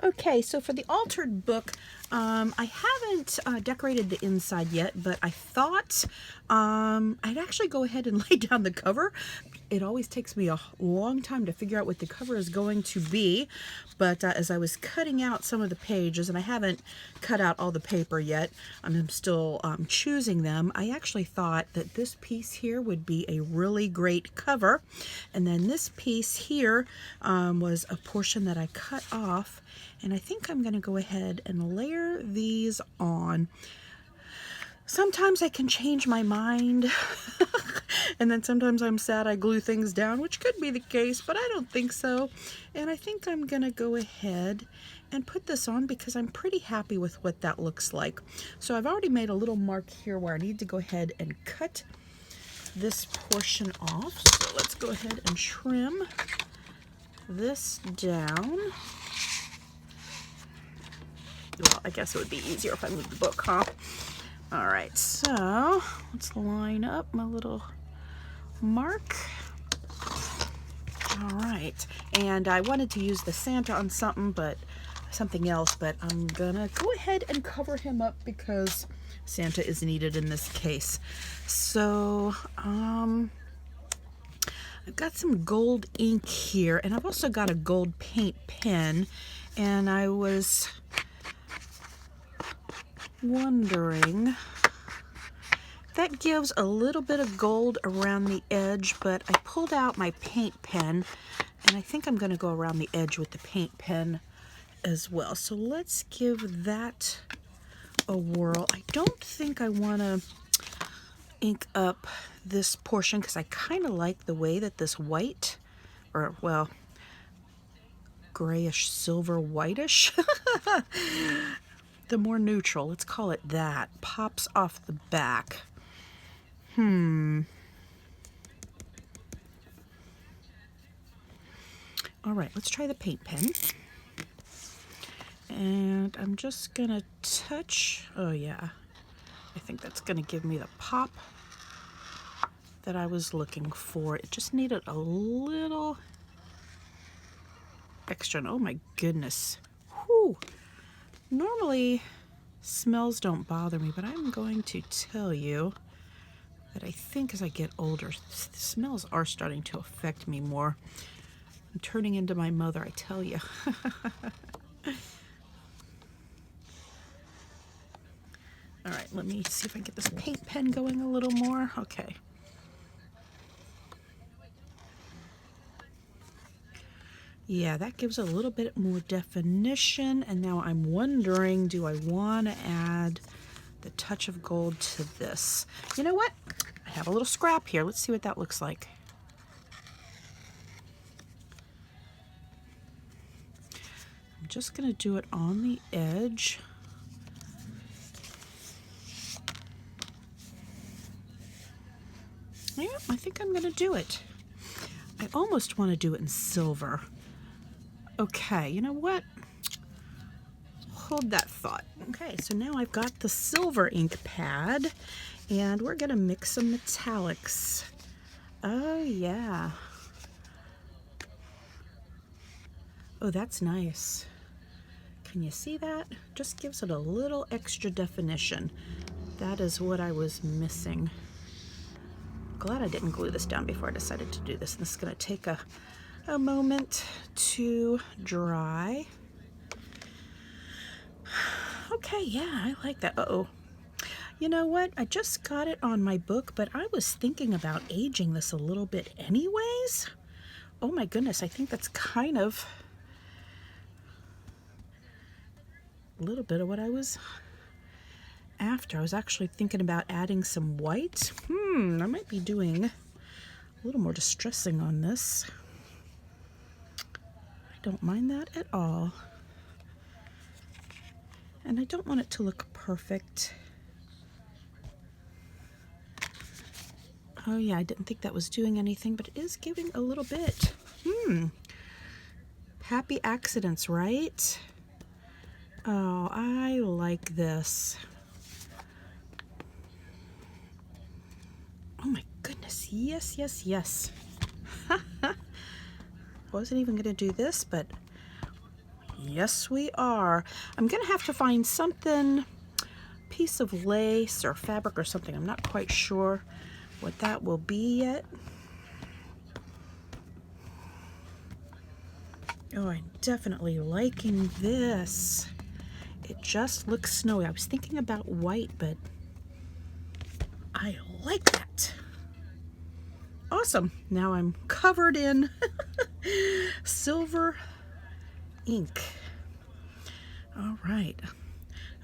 Okay, so for the altered book, I haven't decorated the inside yet, but I thought I'd actually go ahead and lay down the cover. It always takes me a long time to figure out what the cover is going to be, but as I was cutting out some of the pages, and I haven't cut out all the paper yet, I'm still choosing them, I actually thought that this piece here would be a really great cover, and then this piece here was a portion that I cut off, and I think I'm going to go ahead and layer these on. Sometimes I can change my mind, and then sometimes I'm sad I glue things down, which could be the case, but I don't think so. And I think I'm going to go ahead and put this on because I'm pretty happy with what that looks like. So I've already made a little mark here where I need to go ahead and cut this portion off. So let's go ahead and trim this down. Well, I guess it would be easier if I moved the book, huh? All right, so let's line up my little mark. All right, and I wanted to use the Santa on something else, but I'm gonna go ahead and cover him up because Santa is needed in this case. So, I've got some gold ink here, and I've also got a gold paint pen, and I was wondering, that gives a little bit of gold around the edge, but I pulled out my paint pen, and I think I'm going to go around the edge with the paint pen as well. So let's give that a whirl. I don't think I want to ink up this portion because I kind of like the way that this white, or well, grayish silver whitish, the more neutral, let's call it that, pops off the back. All right, let's try the paint pen. And I'm just gonna touch, oh yeah, I think that's gonna give me the pop that I was looking for. It just needed a little extra, and oh my goodness. Whew. Normally, smells don't bother me, but I'm going to tell you that I think as I get older, smells are starting to affect me more. I'm turning into my mother, I tell you. All right, let me see if I can get this paint pen going a little more. Okay. Yeah, that gives a little bit more definition, and now I'm wondering, do I want to add the touch of gold to this? You know what? I have a little scrap here. Let's see what that looks like. I'm just going to do it on the edge. Yeah, I think I'm going to do it. I almost want to do it in silver. Okay, you know what? Hold that thought. Okay, so now I've got the silver ink pad, and we're going to mix some metallics. Oh, yeah. Oh, that's nice. Can you see that? Just gives it a little extra definition. That is what I was missing. Glad I didn't glue this down before I decided to do this. This is going to take a moment to dry. Okay, yeah, I like that. Uh-oh. You know what? I just got it on my book, but I was thinking about aging this a little bit anyways. Oh my goodness, I think that's kind of a little bit of what I was after. I was actually thinking about adding some white. I might be doing a little more distressing on this. I don't mind that at all. And I don't want it to look perfect. Oh yeah, I didn't think that was doing anything, but it is giving a little bit. Happy accidents, right? Oh, I like this. Oh my goodness, yes, yes, yes. Wasn't even gonna do this, but Yes, we are. I'm gonna have to find something, piece of lace or fabric or something. I'm not quite sure what that will be yet. Oh, I'm definitely liking this. It just looks snowy. I was thinking about white, but I like that. Awesome. Now I'm covered in silver ink. All right.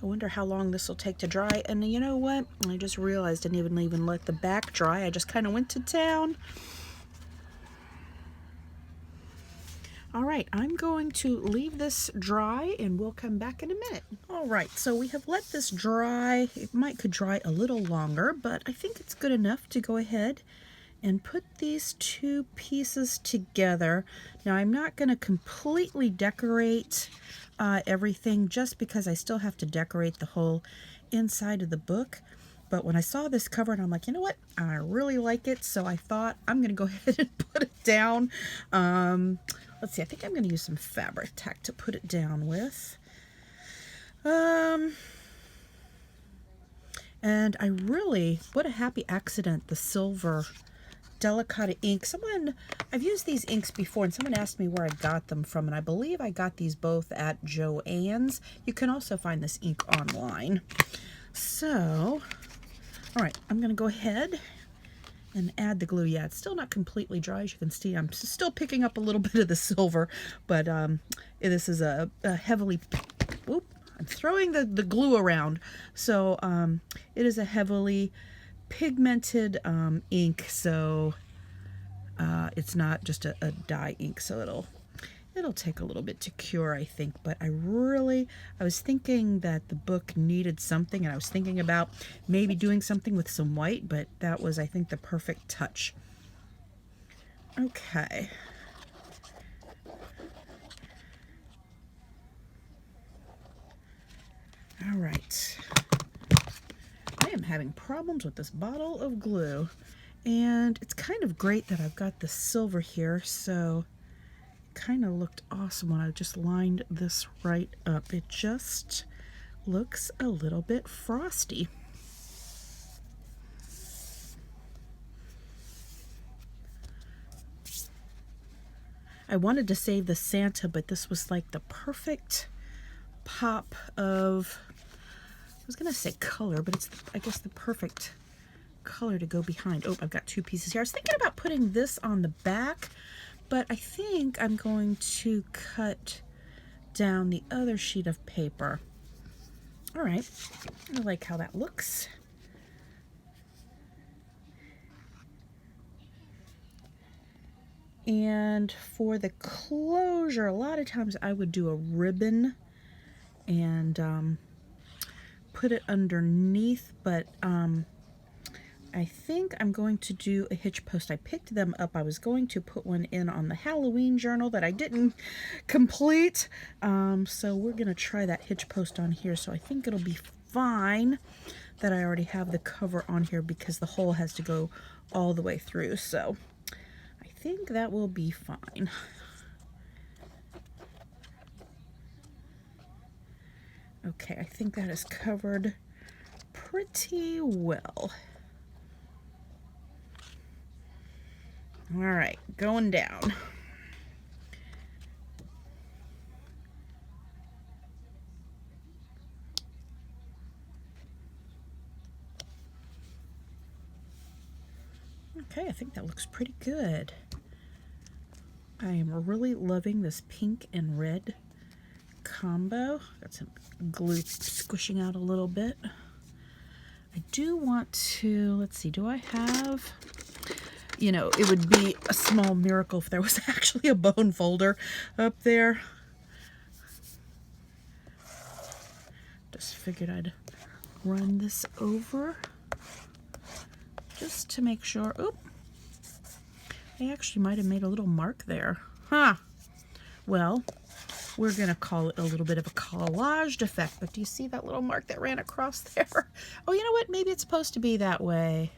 I wonder how long this will take to dry. And you know what? I just realized I didn't even let the back dry. I just kind of went to town. All right, I'm going to leave this dry and we'll come back in a minute. All right, so we have let this dry. It could dry a little longer, but I think it's good enough to go ahead and put these two pieces together. Now I'm not going to completely decorate everything just because I still have to decorate the whole inside of the book. But when I saw this cover, and I'm like, you know what? I really like it, so I thought I'm going to go ahead and put it down. Let's see, I think I'm going to use some fabric tack to put it down with. And I really, what a happy accident, the silver Delicata ink. I've used these inks before, and someone asked me where I got them from, and I believe I got these both at Joann's. You can also find this ink online. So, all right, I'm going to go ahead and add the glue. Yeah, it's still not completely dry. As you can see, I'm still picking up a little bit of the silver, but this is a heavily, whoop, I'm throwing the glue around. So it is a heavily pigmented ink, so it's not just a dye ink, so it'll take a little bit to cure, I think. But I was thinking that the book needed something, and I was thinking about maybe doing something with some white, but that was, I think, the perfect touch. Okay. All right. I am having problems with this bottle of glue, and it's kind of great that I've got the silver here, so kind of looked awesome when I just lined this right up. It just looks a little bit frosty. I wanted to save the Santa, but this was like the perfect pop of, I was gonna say color, but it's, I guess, the perfect color to go behind. Oh, I've got two pieces here. I was thinking about putting this on the back, but I think I'm going to cut down the other sheet of paper. All right, I like how that looks. And for the closure, a lot of times I would do a ribbon and put it underneath, but I think I'm going to do a hitch post. I picked them up. I was going to put one in on the Halloween journal that I didn't complete. So we're going to try that hitch post on here. So I think it'll be fine that I already have the cover on here because the hole has to go all the way through. So I think that will be fine. Okay, I think that is covered pretty well. All right, going down. Okay, I think that looks pretty good. I am really loving this pink and red combo. Got some glue squishing out a little bit. I do want to, let's see, do I have, you know, it would be a small miracle if there was actually a bone folder up there. Just figured I'd run this over just to make sure. Oop, I actually might have made a little mark there. Huh. Well, we're going to call it a little bit of a collaged effect, but do you see that little mark that ran across there? Oh, you know what? Maybe it's supposed to be that way.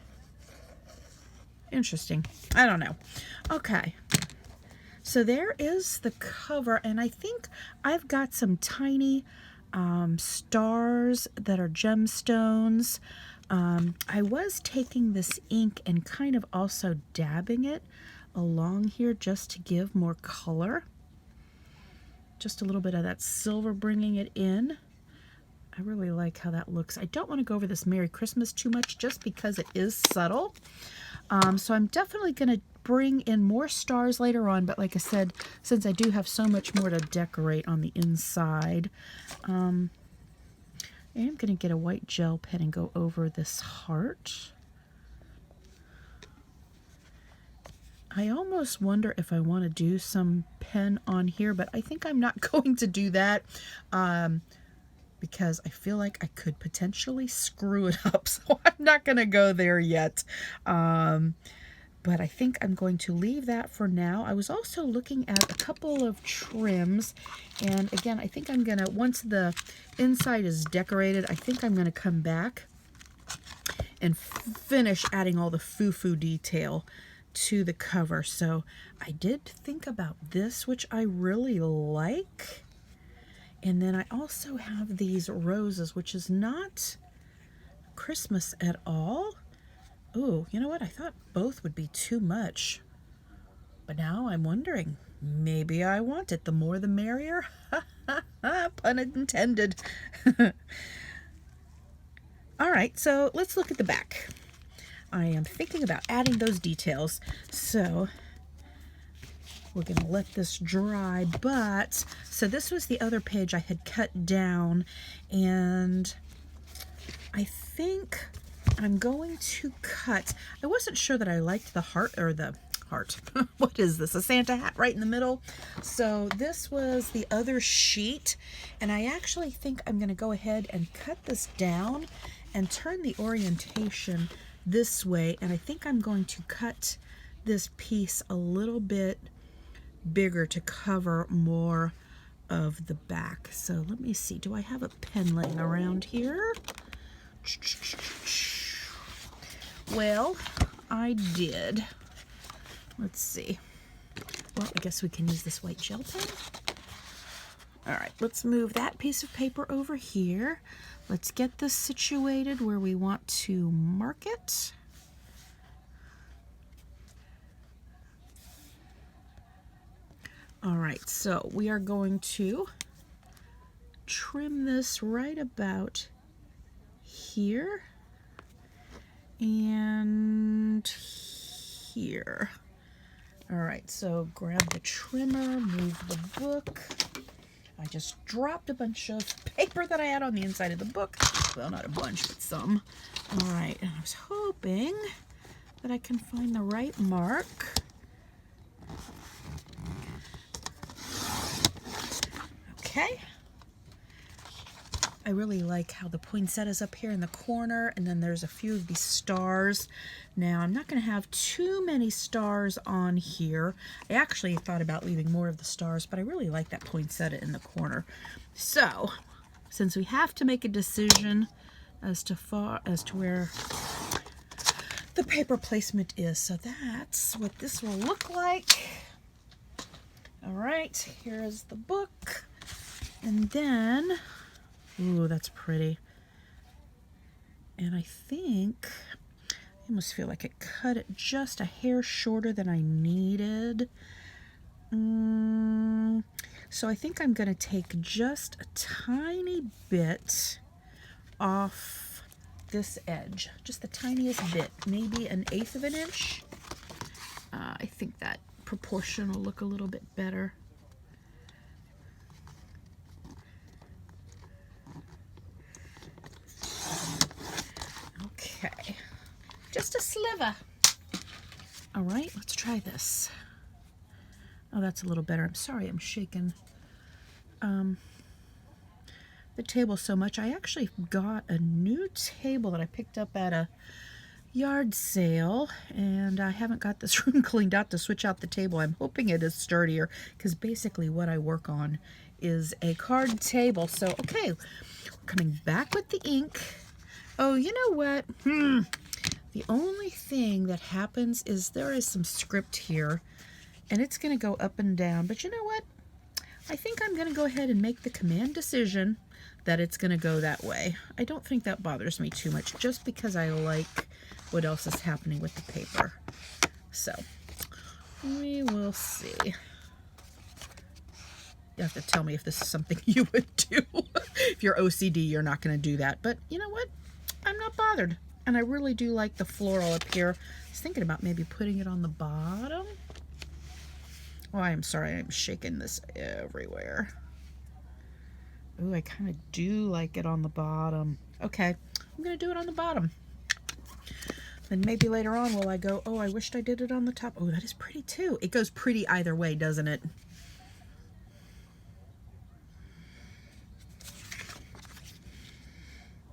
Interesting. I don't know. Okay. So there is the cover, and I think I've got some tiny stars that are gemstones. I was taking this ink and kind of also dabbing it along here just to give more color. Just a little bit of that silver bringing it in. I really like how that looks. I don't want to go over this Merry Christmas too much just because it is subtle. So I'm definitely going to bring in more stars later on, but like I said, since I do have so much more to decorate on the inside, I am going to get a white gel pen and go over this heart. I almost wonder if I want to do some pen on here, but I think I'm not going to do that because I feel like I could potentially screw it up, so I'm not going to go there yet. But I think I'm going to leave that for now. I was also looking at a couple of trims, and again, I think I'm gonna, once the inside is decorated, I think I'm gonna come back and finish adding all the foo-foo detail to the cover. So I did think about this, which I really like. And then I also have these roses, which is not Christmas at all. Ooh, you know what? I thought both would be too much. But now I'm wondering, maybe I want it. The more the merrier. Pun intended. All right, so let's look at the back. I am thinking about adding those details. So we're going to let this dry. But, so this was the other page I had cut down. And I think I'm going to cut. I wasn't sure that I liked the heart, or the heart. What is this? A Santa hat right in the middle. So this was the other sheet, and I actually think I'm going to go ahead and cut this down and turn the orientation this way, and I think I'm going to cut this piece a little bit bigger to cover more of the back. So let me see. Do I have a pen laying around here? Well, I did. Let's see. Well, I guess we can use this white gel pen. All right, let's move that piece of paper over here. Let's get this situated where we want to mark it. All right, so we are going to trim this right about here and here. All right, so grab the trimmer, move the book. I just dropped a bunch of paper that I had on the inside of the book. Well, not a bunch, but some. All right, and I was hoping that I can find the right mark. Okay. I really like how the poinsettia's up here in the corner, and then there's a few of these stars. Now, I'm not going to have too many stars on here. I actually thought about leaving more of the stars, but I really like that poinsettia in the corner. So, since we have to make a decision as to where the paper placement is, so that's what this will look like. All right, here is the book, and then, ooh, that's pretty. And I think, I almost feel like I cut it just a hair shorter than I needed. So I think I'm going to take just a tiny bit off this edge. Just the tiniest bit, maybe 1/8 of an inch. I think that proportion will look a little bit better. Okay, just a sliver. All right, let's try this. Oh, that's a little better. I'm sorry, I'm shaking the table so much. I actually got a new table that I picked up at a yard sale, and I haven't got this room cleaned out to switch out the table. I'm hoping it is sturdier, because basically what I work on is a card table. So, okay, coming back with the ink. Oh, you know what? The only thing that happens is there is some script here, and it's going to go up and down. But you know what? I think I'm going to go ahead and make the command decision that it's going to go that way. I don't think that bothers me too much, just because I like what else is happening with the paper. So we will see. You have to tell me if this is something you would do. If you're OCD, you're not going to do that. But you know what? I'm not bothered. And I really do like the floral up here. I was thinking about maybe putting it on the bottom. Oh, I'm sorry. I'm shaking this everywhere. Ooh, I kind of do like it on the bottom. Okay, I'm going to do it on the bottom. Then maybe later on will I go, oh, I wished I did it on the top. Oh, that is pretty too. It goes pretty either way, doesn't it?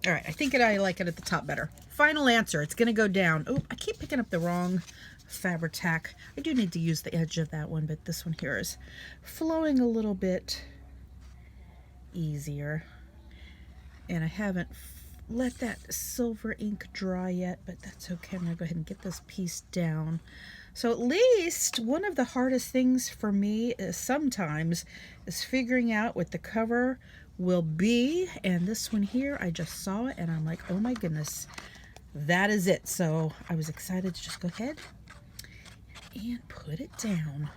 All right, I think I like it at the top better. Final answer, it's gonna go down. Oh, I keep picking up the wrong fabric tack. I do need to use the edge of that one, but this one here is flowing a little bit easier. And I haven't let that silver ink dry yet, but that's okay. I'm gonna go ahead and get this piece down. So at least one of the hardest things for me is sometimes is figuring out what the cover will be. And this one here, I just saw it and I'm like, oh my goodness, that is it. So I was excited to just go ahead and put it down.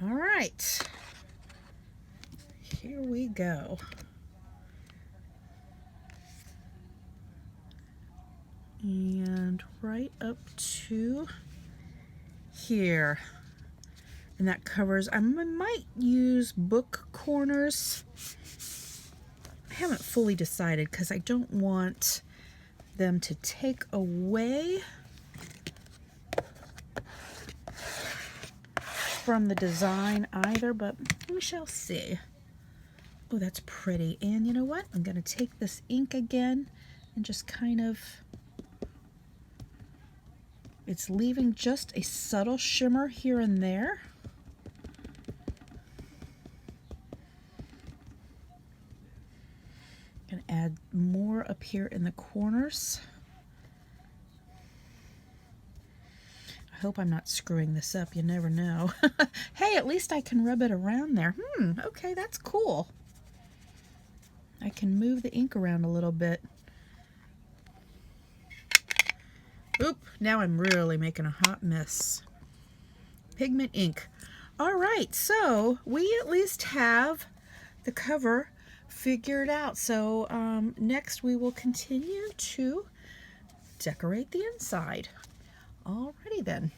All right, here we go. And right up to here. And that covers, I might use book corners. I haven't fully decided because I don't want them to take away from the design either, but we shall see. Oh, that's pretty. And you know what? I'm going to take this ink again and just kind of, it's leaving just a subtle shimmer here and there. Going to add more up here in the corners. I hope I'm not screwing this up. You never know. Hey, at least I can rub it around there. Okay, that's cool. I can move the ink around a little bit. Oop, now I'm really making a hot mess. Pigment ink. All right, so we at least have the cover figured out. So next we will continue to decorate the inside. Alrighty then.